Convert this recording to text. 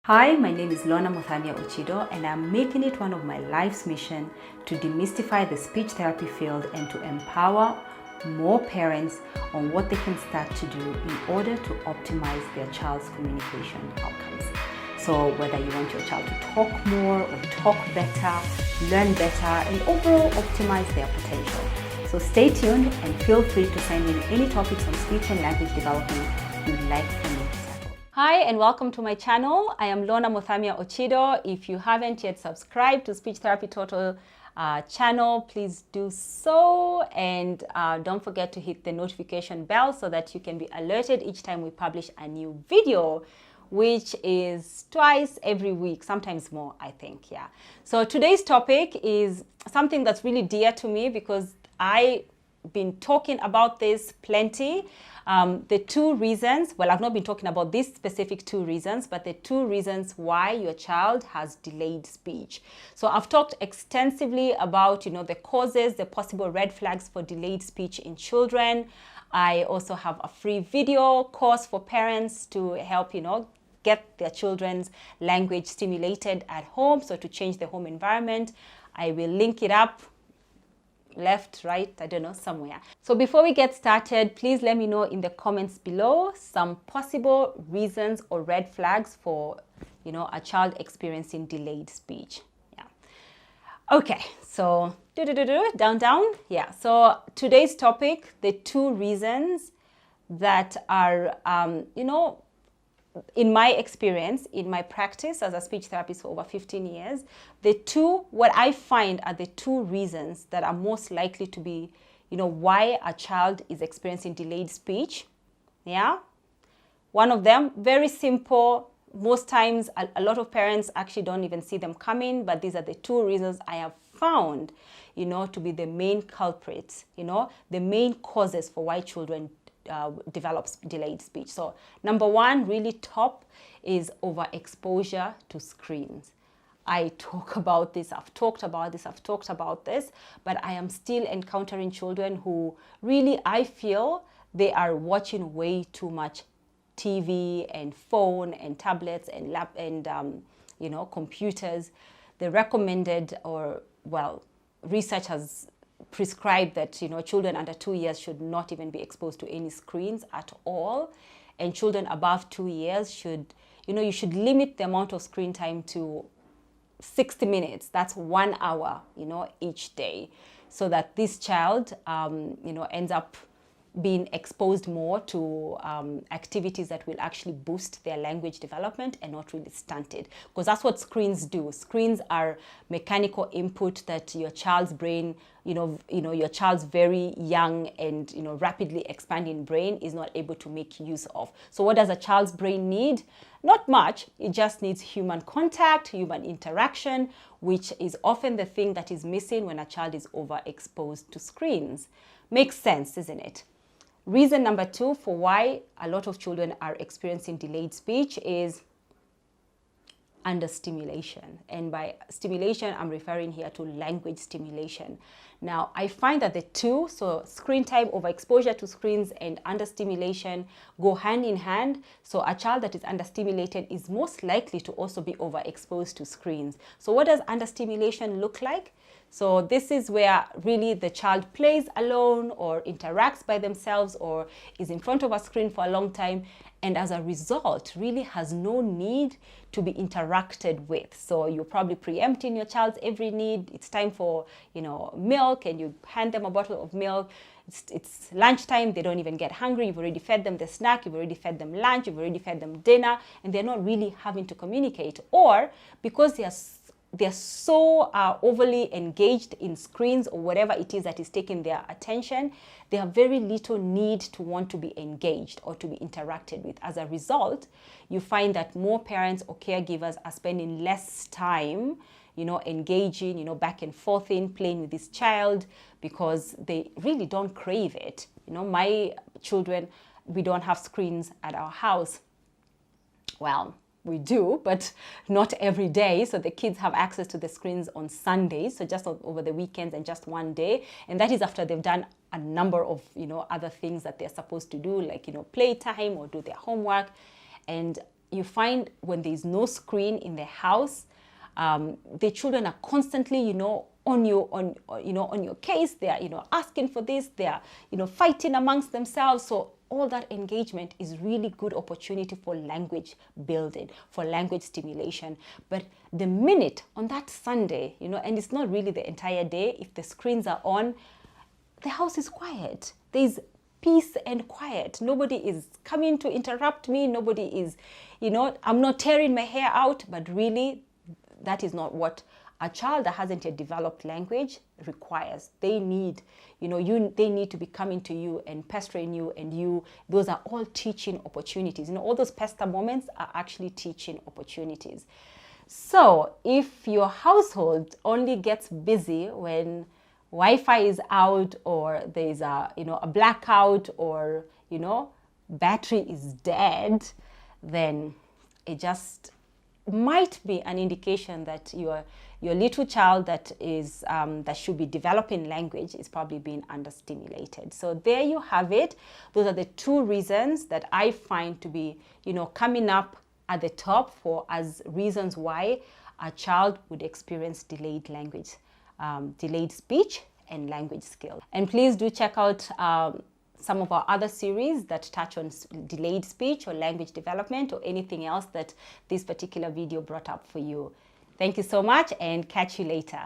Hi, my name is Lorna Muthamia Ochido, and I'm making it one of my life's mission to demystify the speech therapy field and to empower more parents on what they can start to do in order to optimize their child's communication outcomes. So whether you want your child to talk more or talk better, learn better, and overall optimize their potential. So stay tuned and feel free to send in any topics on speech and language development you'd like for me to tackle. Hi and welcome to my channel. I am Lorna Muthamia Ochido. If you haven't yet subscribed to Speech Therapy Total channel, please do so, and don't forget to hit the notification bell so that you can be alerted each time we publish a new video, which is twice every week, sometimes more, I think. Yeah. So today's topic is something that's really dear to me because I've been talking about this plenty. The two reasons, well, I've not been talking about these specific two reasons, but the two reasons why your child has delayed speech. So I've talked extensively about, the causes, the possible red flags for delayed speech in children. I also have a free video course for parents to help, get their children's language stimulated at home. So to change the home environment, I will link it up. Left, right, I don't know, somewhere. So before we get started, please let me know in the comments below some possible reasons or red flags for, a child experiencing delayed speech. Yeah. Okay, so down. Yeah, so today's topic, the two reasons that are, in my experience, in my practice as a speech therapist for over 15 years, what I find are the two reasons that are most likely to be, why a child is experiencing delayed speech. Yeah. One of them, very simple. Most times, a lot of parents actually don't even see them coming, but these are the two reasons I have found, to be the main culprits, the main causes for why children develops delayed speech. So number one, really top, is overexposure to screens. I talk about this, I've talked about this, but I am still encountering children who really, I feel, they are watching way too much TV and phone and tablets and computers. The recommended, research has prescribed that children under 2 years should not even be exposed to any screens at all, and children above 2 years should you should limit the amount of screen time to 60 minutes. That's 1 hour each day, so that this child ends up being exposed more to activities that will actually boost their language development and not really stunt it. Because that's what screens do. Screens are mechanical input that your child's brain, your child's very young and rapidly expanding brain is not able to make use of. So what does a child's brain need? Not much. It just needs human contact, human interaction, which is often the thing that is missing when a child is overexposed to screens. Makes sense, isn't it? Reason number two for why a lot of children are experiencing delayed speech is understimulation. And by stimulation, I'm referring here to language stimulation. Now, I find that the two, so screen time, overexposure to screens, and understimulation go hand in hand. So a child that is understimulated is most likely to also be overexposed to screens. So what does understimulation look like? So this is where really the child plays alone or interacts by themselves or is in front of a screen for a long time, and as a result really has no need to be interacted with. So you're probably preempting your child's every need. It's time for milk, and you hand them a bottle of milk. It's lunchtime, they don't even get hungry. You've already fed them the snack, you've already fed them lunch, you've already fed them dinner, and they're not really having to communicate. Or because they're so overly engaged in screens or whatever it is that is taking their attention, they have very little need to want to be engaged or to be interacted with. As a result, you find that more parents or caregivers are spending less time engaging, back and forth in playing with this child, because they really don't crave it. My children, we don't have screens at our house. Well, we do, but not every day. So the kids have access to the screens on Sundays, so just over the weekends and just one day. And that is after they've done a number of, other things that they're supposed to do, like, playtime or do their homework. And you find when there's no screen in the house, the children are constantly, you know, on your case. They are, you know, asking for this. They are, you know, fighting amongst themselves. So all that engagement is really good opportunity for language building, for language stimulation. But the minute on that Sunday, you know, and it's not really the entire day, if the screens are on, the house is quiet. There's peace and quiet. Nobody is coming to interrupt me. Nobody is, you know, I'm not tearing my hair out, but really that is not what a child that hasn't yet developed language requires. They need, you know, they need to be coming to you and pestering you, and those are all teaching opportunities. You know, all those pester moments are actually teaching opportunities. So if your household only gets busy when Wi-Fi is out, or there's a, you know, a blackout, or, you know, battery is dead, then it just might be an indication that your little child that is that should be developing language is probably being understimulated. So there you have it. Those are the two reasons that I find to be, you know, coming up at the top for as reasons why a child would experience delayed language, delayed speech and language skills. And please do check out some of our other series that touch on delayed speech or language development, or anything else that this particular video brought up for you. Thank you so much, and catch you later.